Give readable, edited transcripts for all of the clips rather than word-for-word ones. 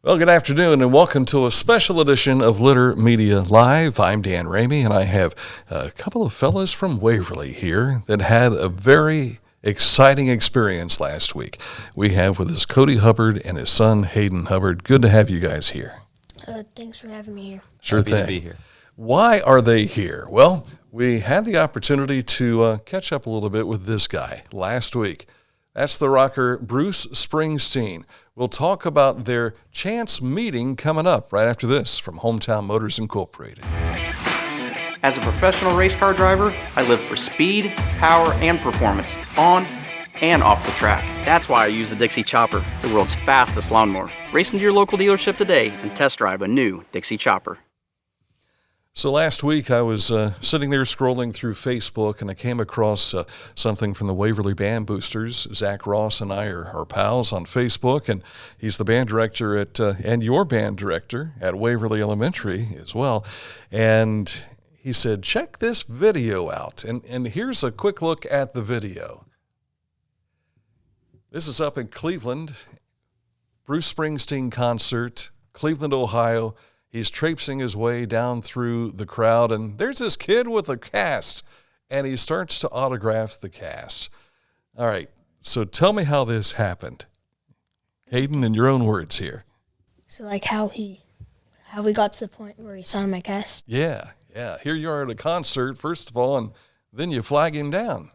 Well, good afternoon and welcome to a special edition of Litter Media Live. I'm Dan Ramey and I have a couple of fellas from Waverly here that had a very exciting experience last week. We have with us Cody Hubbard and his son Hayden Hubbard. Good to have you guys here. Thanks for having me here. Sure Happy thing. to be here. Why are they here? Well, we had the opportunity to catch up a little bit with this guy last week. That's the rocker Bruce Springsteen. We'll talk about their chance meeting coming up right after this from Hometown Motors Incorporated. As a professional race car driver, I live for speed, power, and performance on and off the track. That's why I use the Dixie Chopper, the world's fastest lawnmower. Race into your local dealership today and test drive a new Dixie Chopper. So last week I was sitting there scrolling through Facebook and I came across something from the Waverly Band Boosters. Zach Ross and I are pals on Facebook, and he's the band director at and your band director at Waverly Elementary as well. And he said, check this video out. And here's a quick look at the video. This is up in Cleveland, Bruce Springsteen concert, Cleveland, Ohio. He's traipsing his way down through the crowd, and there's this kid with a cast, and he starts to autograph the cast. All right, so tell me how this happened. Hayden, in your own words here. So like how we got to the point where he signed my cast? Yeah. Here you are at a concert, first of all, and then you flag him down.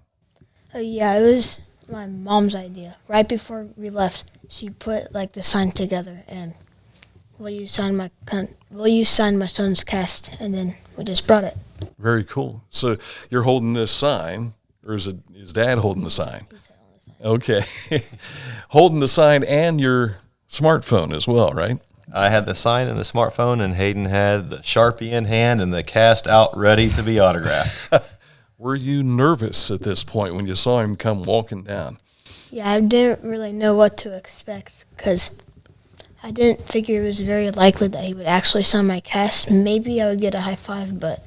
Oh yeah, it was my mom's idea. Right before we left, she put like the sign together and will you sign my son's cast? And then we just brought it. Very cool. So you're holding this sign, or is Dad holding the sign? He's holding the sign. Okay. Holding the sign and your smartphone as well, right? I had the sign and the smartphone, and Hayden had the Sharpie in hand and the cast out ready to be autographed. Were you nervous at this point when you saw him come walking down? Yeah, I didn't really know what to expect because I didn't figure it was very likely that he would actually sign my cast. Maybe I would get a high five, but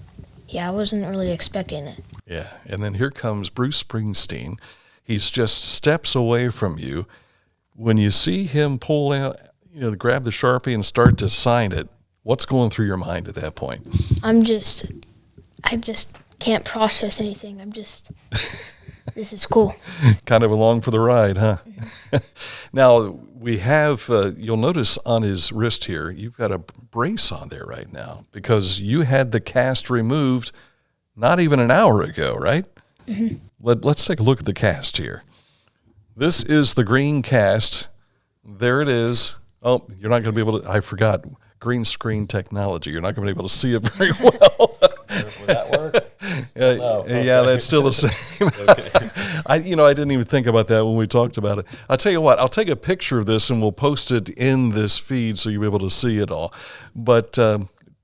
yeah, I wasn't really expecting it. Yeah, and then here comes Bruce Springsteen. He's just steps away from you. When you see him pull out, grab the Sharpie and start to sign it, what's going through your mind at that point? I just can't process anything. This is cool. Kind of along for the ride, huh? Now, we have, you'll notice on his wrist here, you've got a brace on there right now because you had the cast removed not even an hour ago, right? Mm-hmm. Let's take a look at the cast here. This is the green cast. There it is. Oh, you're not going to be able to, I forgot, green screen technology. You're not going to be able to see it very well. Would that work? No. Yeah, that's still the same. Okay. I didn't even think about that when we talked about it. I'll tell you what, I'll take a picture of this and we'll post it in this feed so you'll be able to see it all. But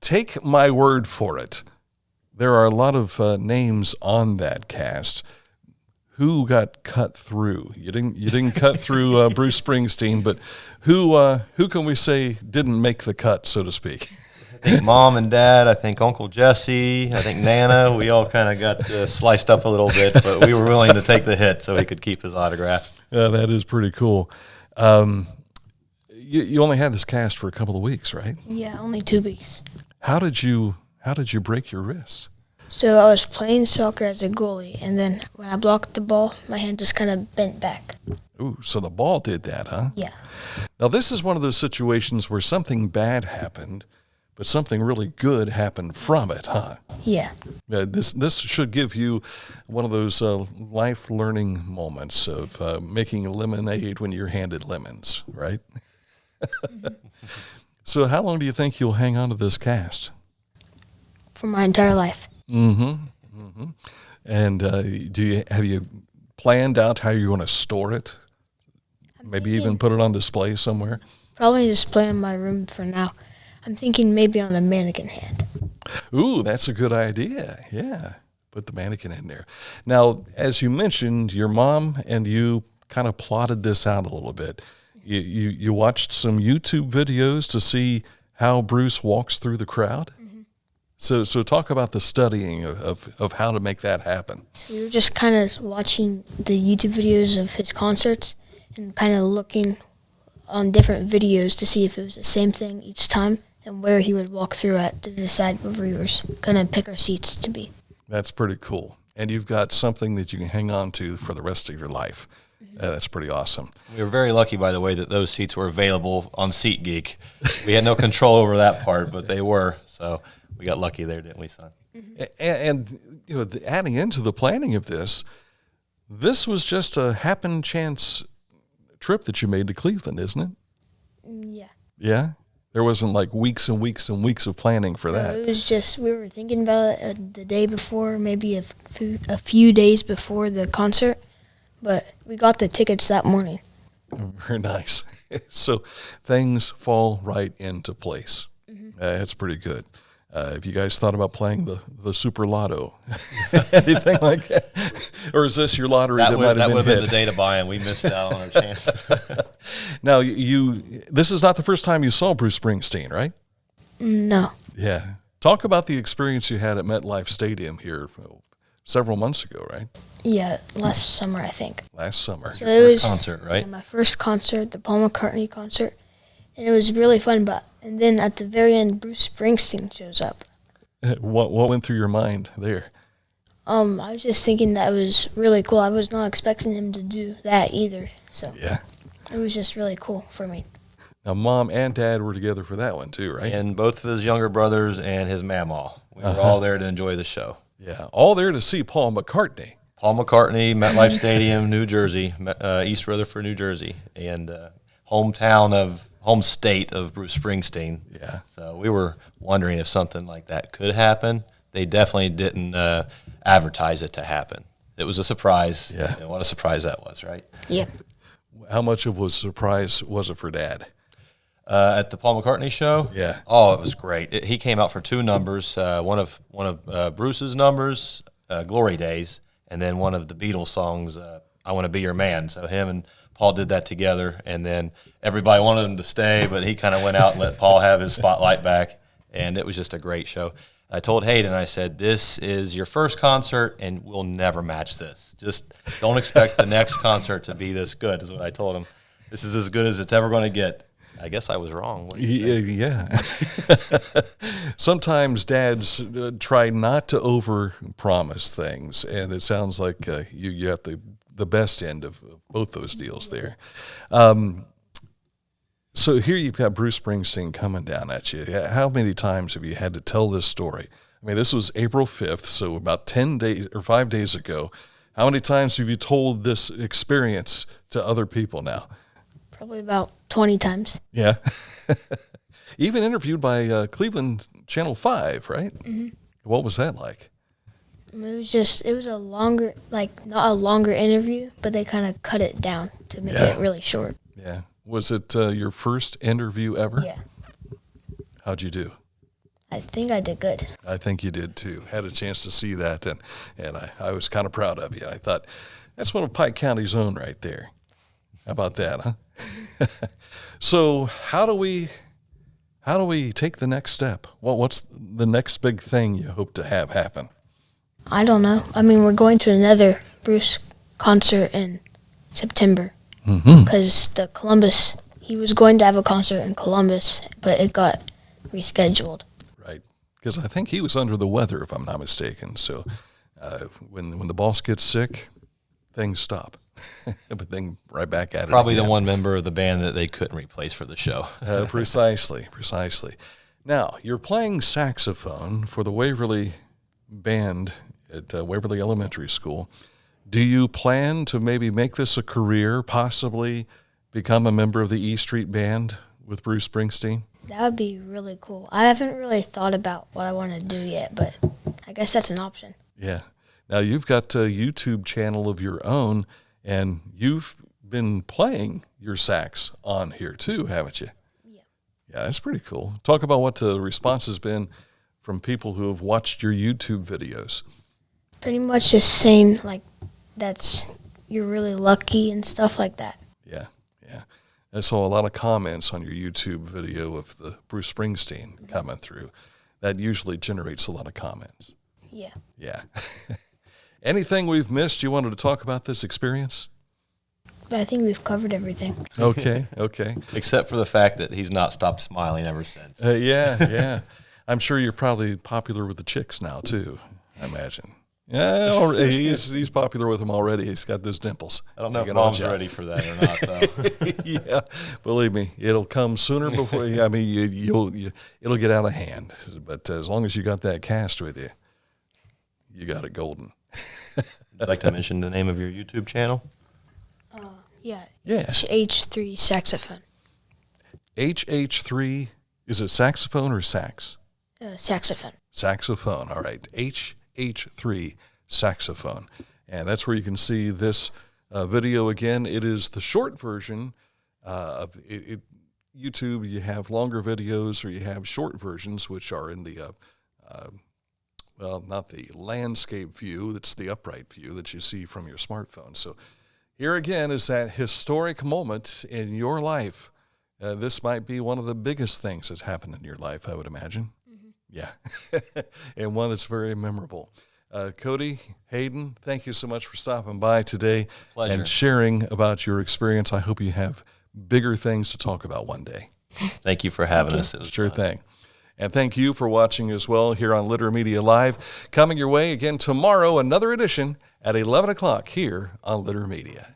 take my word for it. There are a lot of names on that cast. Who got cut through? You didn't cut through Bruce Springsteen, but who can we say didn't make the cut, so to speak? I think Mom and Dad, I think Uncle Jesse, I think Nana, we all kind of got sliced up a little bit, but we were willing to take the hit so he could keep his autograph. That is pretty cool. You only had this cast for a couple of weeks, right? Yeah, only 2 weeks. How did you break your wrist? So I was playing soccer as a goalie, and then when I blocked the ball, my hand just kind of bent back. Ooh, so the ball did that, huh? Yeah. Now, this is one of those situations where something bad happened, but something really good happened from it, huh? Yeah. This should give you one of those life learning moments of making lemonade when you're handed lemons, right? So how long do you think you'll hang on to this cast? For my entire life. Mm-hmm. And have you planned out how you're going to store it? Maybe even put it on display somewhere? Probably display in my room for now. I'm thinking maybe on a mannequin hand. Ooh, that's a good idea. Yeah, put the mannequin in there. Now, as you mentioned, your mom and you kind of plotted this out a little bit. You watched some YouTube videos to see how Bruce walks through the crowd? Mm-hmm. So talk about the studying of how to make that happen. So we were just kind of watching the YouTube videos of his concerts and kind of looking on different videos to see if it was the same thing each time and where he would walk through at to decide where we were going to pick our seats to be. That's pretty cool. And you've got something that you can hang on to for the rest of your life. That's pretty awesome. We were very lucky, by the way, that those seats were available on SeatGeek. We had no control over that part, but they were. So we got lucky there, didn't we, son? And you know, adding into the planning of this was just a happen chance trip that you made to Cleveland, isn't it? Yeah. Yeah? There wasn't like weeks and weeks and weeks of planning for that. It was just, we were thinking about it the day before, maybe a few days before the concert, but we got the tickets that morning. Very nice. So things fall right into place. It's pretty good. Have you guys thought about playing the Super Lotto? Anything like that? Or is this your lottery that might have been the day to buy, and we missed out on our chance. Now, this is not the first time you saw Bruce Springsteen, right? No. Yeah. Talk about the experience you had at MetLife Stadium here several months ago, right? Yeah, last summer, I think. Last summer. So it was concert, right? Yeah, my first concert, the Paul McCartney concert, and it was really fun. And then at the very end, Bruce Springsteen shows up. What went through your mind there? I was just thinking that was really cool. I was not expecting him to do that either. So Yeah. it was just really cool for me. Now, Mom and Dad were together for that one too, right? And both of his younger brothers and his mamaw. We were all there to enjoy the show. Yeah, all there to see Paul McCartney. Paul McCartney, MetLife Stadium, New Jersey, East Rutherford, New Jersey, and home state of Bruce Springsteen. Yeah. So we were wondering if something like that could happen. They definitely didn't advertise it to happen. It was a surprise. Yeah. And what a surprise that was, right? Yeah. How much of a surprise was it for Dad? At the Paul McCartney show? Yeah. Oh, it was great. He came out for two numbers. One of Bruce's numbers, Glory Days, and then one of the Beatles songs, I Want to Be Your Man. So him and Paul did that together, and then everybody wanted him to stay, but he kind of went out and let Paul have his spotlight back, and it was just a great show. I told Hayden, I said, this is your first concert, and we'll never match this. Just don't expect the next concert to be this good, is what I told him. This is as good as it's ever going to get. I guess I was wrong. Yeah. Sometimes dads try not to over-promise things, and it sounds like you got the best end of both those deals there. So here you've got Bruce Springsteen coming down at you. How many times have you had to tell this story? I mean, this was April 5th, so about 10 days or 5 days ago. How many times have you told this experience to other people now? Probably about 20 times. Yeah. Even interviewed by Cleveland Channel 5, right? Mm-hmm. What was that like? It was a longer, not a longer interview, but they kind of cut it down to make it really short. Yeah. Was it your first interview ever? Yeah. How'd you do? I think I did good. I think you did too. Had a chance to see that, and I was kind of proud of you. I thought, that's one of Pike County's own right there. How about that, huh? So how do we take the next step? What's the next big thing you hope to have happen? I don't know. I mean, we're going to another Bruce concert in September because he was going to have a concert in Columbus, but it got rescheduled. Right, because I think he was under the weather, if I'm not mistaken. So when the boss gets sick, things stop. But then right back at it. Probably again. the one member of the band that they couldn't replace for the show. Precisely. Now, you're playing saxophone for the Waverly Band at Waverly Elementary School. Do you plan to maybe make this a career, possibly become a member of the E Street Band with Bruce Springsteen? That would be really cool. I haven't really thought about what I want to do yet, but I guess that's an option. Yeah. Now, you've got a YouTube channel of your own, and you've been playing your sax on here too, haven't you? Yeah. Yeah, that's pretty cool. Talk about what the response has been from people who have watched your YouTube videos. Pretty much just saying, you're really lucky and stuff like that. Yeah. I saw a lot of comments on your YouTube video of the Bruce Springsteen coming through. That usually generates a lot of comments. Yeah. Yeah. Anything we've missed you wanted to talk about this experience? But I think we've covered everything. Okay. Except for the fact that he's not stopped smiling ever since. Yeah. I'm sure you're probably popular with the chicks now too, I imagine. Yeah, he's popular with them already. He's got those dimples. I don't know if Mom's ready for that or not, though. Yeah, believe me, it'll come sooner before. I mean, it'll get out of hand. But as long as you got that cast with you, you got it golden. Would you like to mention the name of your YouTube channel? Yeah. H3 saxophone. HH3, is it saxophone or sax? Saxophone. Saxophone, all right. HH3 saxophone. And that's where you can see this video again. It is the short version of it. YouTube, you have longer videos or you have short versions, which are in the, well, not the landscape view, it's the upright view that you see from your smartphone. So here again is that historic moment in your life. This might be one of the biggest things that's happened in your life, I would imagine. Mm-hmm. Yeah, and one that's very memorable. Cody, Hayden, thank you so much for stopping by today. Pleasure. And sharing about your experience. I hope you have bigger things to talk about one day. Thank you for having us. It was Sure fun. thing. And thank you for watching as well here on Litter Media Live. Coming your way again tomorrow, another edition at 11 o'clock here on Litter Media.